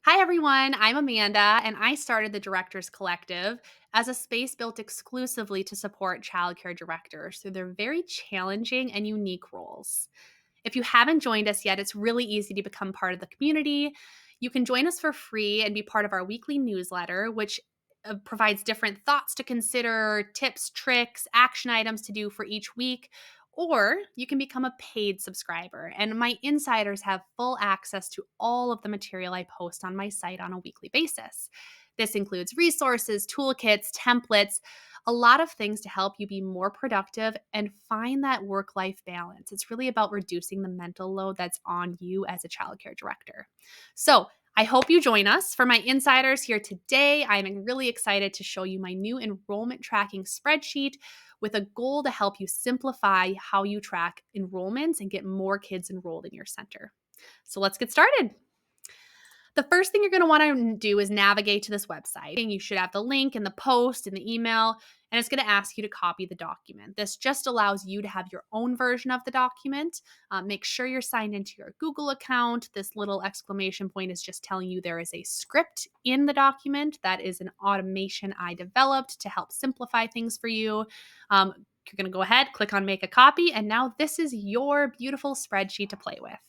Hi, everyone. I'm Amanda, and I started the Directors Collective as a space built exclusively to support childcare directors through their very challenging and unique roles. If you haven't joined us yet, it's really easy to become part of the community. You can join us for free and be part of our weekly newsletter, which provides different thoughts to consider, tips, tricks, action items to do for each week. Or you can become a paid subscriber, and my insiders have full access to all of the material I post on my site on a weekly basis. This includes resources, toolkits, templates, a lot of things to help you be more productive and find that work life balance. It's really about reducing the mental load that's on you as a childcare director. So, I hope you join us. For my insiders here today, I'm really excited to show you my new enrollment tracking spreadsheet with a goal to help you simplify how you track enrollments and get more kids enrolled in your center. So, let's get started. The first thing you're going to want to do is navigate to this website. You should have the link in the post, in the email, and it's going to ask you to copy the document. This just allows you to have your own version of the document. Make sure you're signed into your Google account. This little exclamation point is just telling you there is a script in the document. That is an automation I developed to help simplify things for you. You're going to go ahead, click on make a copy, and now this is your beautiful spreadsheet to play with.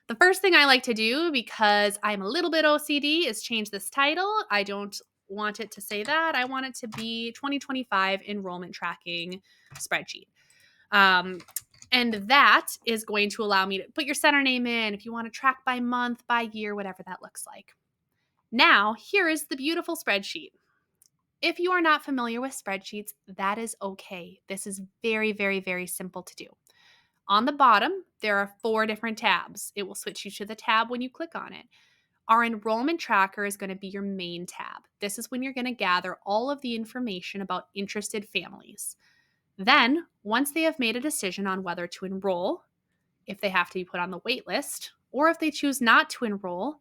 The first thing I like to do, because I'm a little bit OCD, is change this title. I don't want it to say that. I want it to be 2025 enrollment tracking spreadsheet. And that is going to allow me to put your center name in if you want to track by month, by year, whatever that looks like. Now, here is the beautiful spreadsheet. If you are not familiar with spreadsheets, that is okay. This is very, very, very simple to do. On the bottom, there are 4 different tabs. It will switch you to the tab when you click on it. Our enrollment tracker is going to be your main tab. This is when you're going to gather all of the information about interested families. Then, once they have made a decision on whether to enroll, if they have to be put on the wait list, or if they choose not to enroll,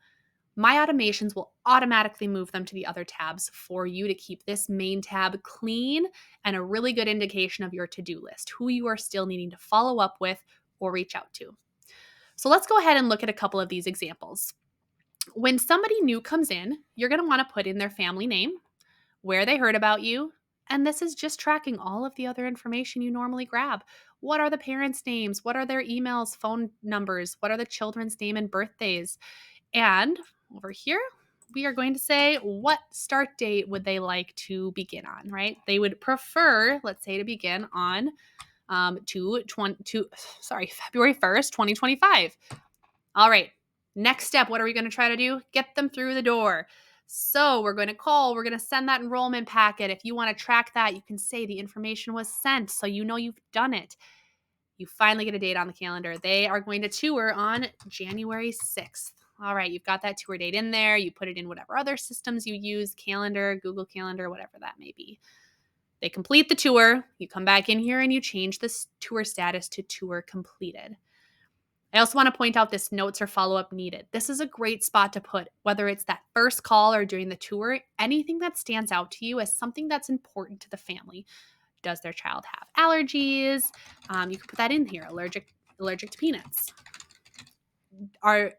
my automations will automatically move them to the other tabs for you to keep this main tab clean and a really good indication of your to-do list, who you are still needing to follow up with or reach out to. So let's go ahead and look at a couple of these examples. When somebody new comes in, you're going to want to put in their family name, where they heard about you, and this is just tracking all of the other information you normally grab. What are the parents' names? What are their emails, phone numbers? What are the children's name and birthdays? And over here, we are going to say what start date would they like to begin on, right? They would prefer, let's say, to begin on February 1st, 2025. All right, next step, what are we going to try to do? Get them through the door. So we're going to send that enrollment packet. If you want to track that, you can say the information was sent so you know you've done it. You finally get a date on the calendar. They are going to tour on January 6th. All right, you've got that tour date in there. You put it in whatever other systems you use, calendar, Google Calendar, whatever that may be. They complete the tour. You come back in here and you change this tour status to tour completed. I also want to point out this notes or follow-up needed. This is a great spot to put, whether it's that first call or during the tour, anything that stands out to you as something that's important to the family. Does their child have allergies? You can put that in here, allergic to peanuts.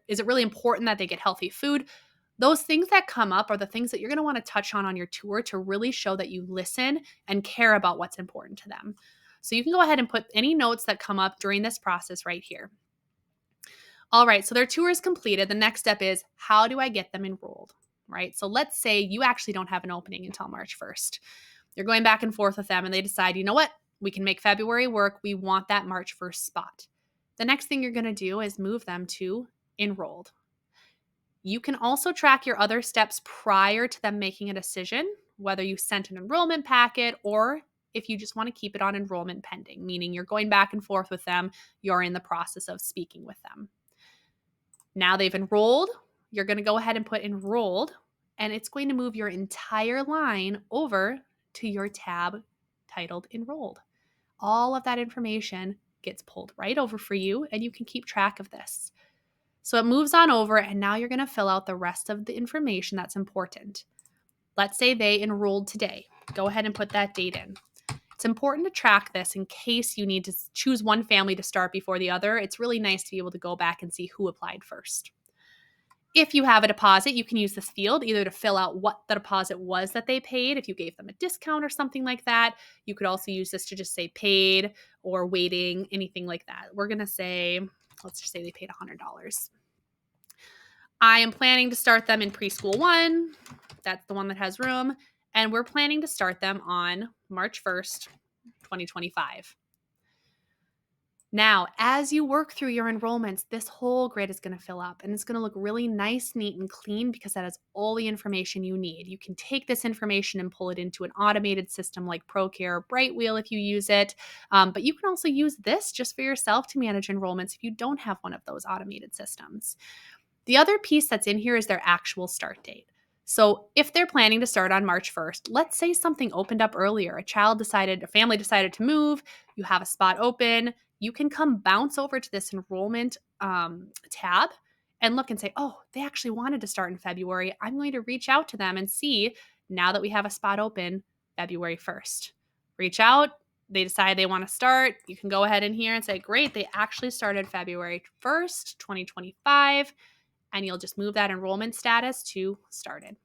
Is it really important that they get healthy food? Those things that come up are the things that you're going to want to touch on your tour to really show that you listen and care about what's important to them. So you can go ahead and put any notes that come up during this process right here. All right, so their tour is completed. The next step is, how do I get them enrolled, right? So let's say you actually don't have an opening until March 1st. You're going back and forth with them and they decide, you know what? We can make February work. We want that March 1st spot. The next thing you're going to do is move them to enrolled. You can also track your other steps prior to them making a decision, whether you sent an enrollment packet or if you just want to keep it on enrollment pending, meaning you're going back and forth with them, you're in the process of speaking with them. Now they've enrolled, you're going to go ahead and put enrolled, and it's going to move your entire line over to your tab titled enrolled. All of that information gets pulled right over for you, and you can keep track of this. So it moves on over, and now you're going to fill out the rest of the information that's important. Let's say they enrolled today. Go ahead and put that date in. It's important to track this in case you need to choose one family to start before the other. It's really nice to be able to go back and see who applied first. If you have a deposit, you can use this field either to fill out what the deposit was that they paid, if you gave them a discount or something like that. You could also use this to just say paid or waiting, anything like that. We're going to say, let's just say they paid $100. I am planning to start them in preschool 1. That's the one that has room. And we're planning to start them on March 1st, 2025. Now, as you work through your enrollments, this whole grid is going to fill up and it's going to look really nice, neat, and clean because that has all the information you need. You can take this information and pull it into an automated system like ProCare or Brightwheel if you use it. But you can also use this just for yourself to manage enrollments if you don't have one of those automated systems. The other piece that's in here is their actual start date. So if they're planning to start on March 1st, let's say something opened up earlier. A family decided to move, you have a spot open, you can come bounce over to this enrollment tab and look and say, oh, they actually wanted to start in February. I'm going to reach out to them and see, now that we have a spot open, February 1st. Reach out, they decide they want to start. You can go ahead in here and say, great, they actually started February 1st, 2025. And you'll just move that enrollment status to started.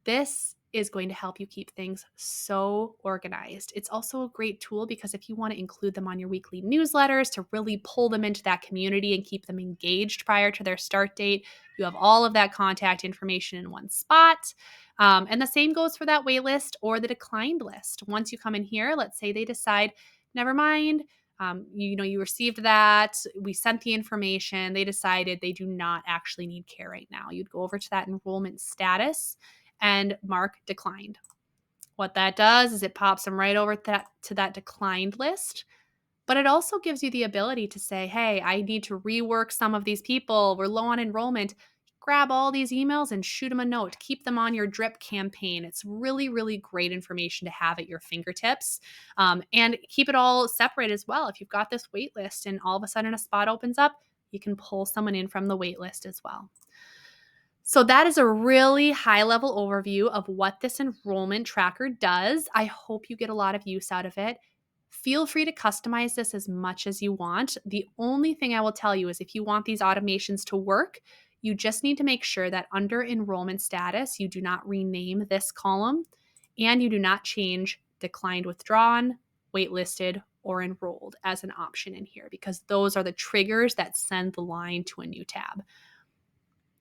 This is going to help you keep things so organized. It's also a great tool because if you want to include them on your weekly newsletters to really pull them into that community and keep them engaged prior to their start date, you have all of that contact information in one spot. And the same goes for that wait list or the declined list. Once you come in here, let's say they decide, never mind, you received that, we sent the information, they decided they do not actually need care right now. You'd go over to that enrollment status and mark declined. What that does is it pops them right over to that declined list. But it also gives you the ability to say, hey, I need to rework some of these people. We're low on enrollment. Grab all these emails and shoot them a note. Keep them on your drip campaign. It's really, really great information to have at your fingertips. And keep it all separate as well. If you've got this wait list and all of a sudden a spot opens up, you can pull someone in from the wait list as well. So that is a really high-level overview of what this enrollment tracker does. I hope you get a lot of use out of it. Feel free to customize this as much as you want. The only thing I will tell you is if you want these automations to work, you just need to make sure that under enrollment status, you do not rename this column and you do not change declined, withdrawn, waitlisted, or enrolled as an option in here because those are the triggers that send the line to a new tab.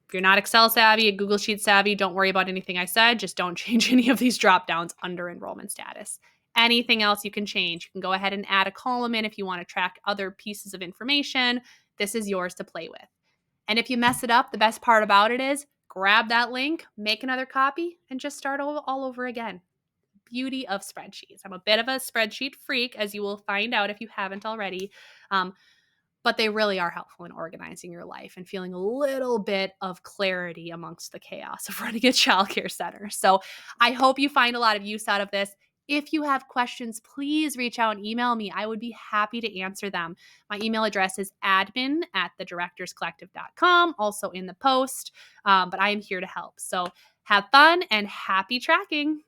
If you're not Excel savvy, Google Sheet savvy, don't worry about anything I said. Just don't change any of these drop downs under enrollment status. Anything else you can change. You can go ahead and add a column in if you want to track other pieces of information. This is yours to play with. And if you mess it up, the best part about it is grab that link, make another copy, and just start all over again. Beauty of spreadsheets. I'm a bit of a spreadsheet freak, as you will find out if you haven't already. But they really are helpful in organizing your life and feeling a little bit of clarity amongst the chaos of running a childcare center. So I hope you find a lot of use out of this. If you have questions, please reach out and email me. I would be happy to answer them. My email address is admin@thedirectorscollective.com, also in the post, but I am here to help. So have fun and happy tracking.